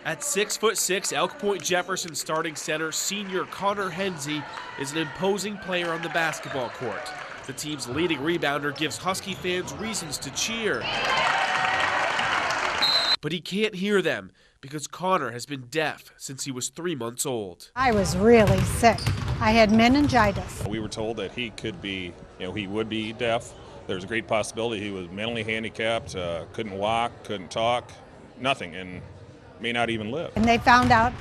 At 6'6", Elk Point Jefferson starting center senior Connor Hensey is an imposing player on the basketball court. The team's leading rebounder gives Husky fans reasons to cheer. But he can't hear them because Connor has been deaf since he was 3 months old. I was really sick. I had meningitis. We were told that he could be, he would be deaf. There's a great possibility he was mentally handicapped, couldn't walk, couldn't talk, nothing, and may not even live. And they found out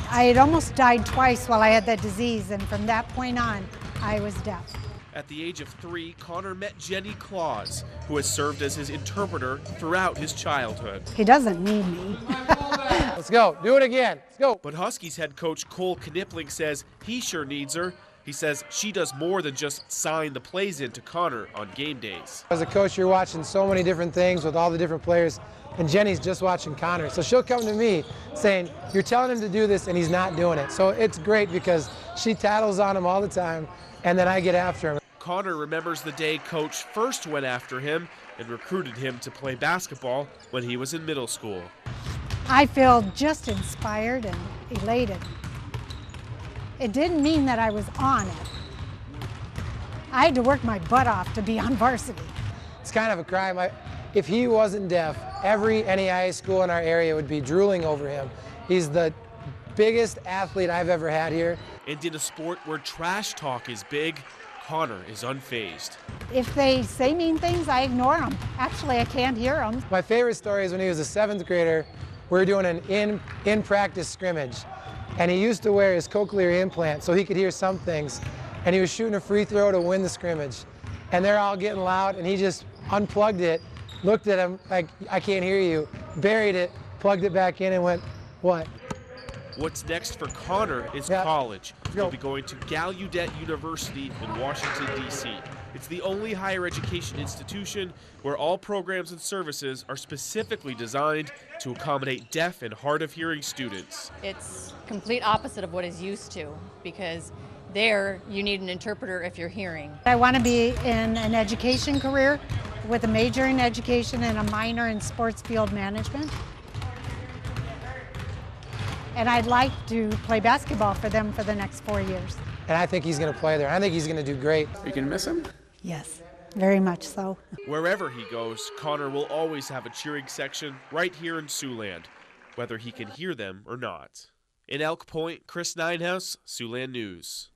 I had almost died twice while I had that disease, and from that point on, I was deaf. At the age of 3, Connor met Jenny Claus, who has served as his interpreter throughout his childhood. He doesn't need me. Let's go. Do it again. Let's go. But Huskies head coach Cole Knipling says he sure needs her. He says she does more than just sign the plays into Connor on game days. As a coach, you're watching so many different things with all the different players, and Jenny's just watching Connor. So she'll come to me saying, you're telling him to do this and he's not doing it. So it's great because she tattles on him all the time, and then I get after him. Connor remembers the day coach first went after him and recruited him to play basketball when he was in middle school. I feel just inspired and elated. It didn't mean that I was on it. I had to work my butt off to be on varsity. It's kind of a crime. If he wasn't deaf, every NAIA school in our area would be drooling over him. He's the biggest athlete I've ever had here. And in a sport where trash talk is big, Connor is unfazed. If they say mean things, I ignore them. Actually, I can't hear them. My favorite story is when he was a 7th grader, we were doing an in-practice scrimmage, and he used to wear his cochlear implant so he could hear some things, and he was shooting a free throw to win the scrimmage. And they're all getting loud, and he just unplugged it, looked at him like, I can't hear you, buried it, plugged it back in, and went, what? What's next for Connor is college. He'll be going to Gallaudet University in Washington, D.C. It's the only higher education institution where all programs and services are specifically designed to accommodate deaf and hard of hearing students. It's complete opposite of what is used to, because there you need an interpreter if you're hearing. I want to be in an education career with a major in education and a minor in sports field management. And I'd like to play basketball for them for the next 4 years. And I think he's going to play there. I think he's going to do great. Are you going to miss him? Yes, very much so. Wherever he goes, Connor will always have a cheering section right here in Siouxland, whether he can hear them or not. In Elk Point, Chris Neyenhouse, Siouxland News.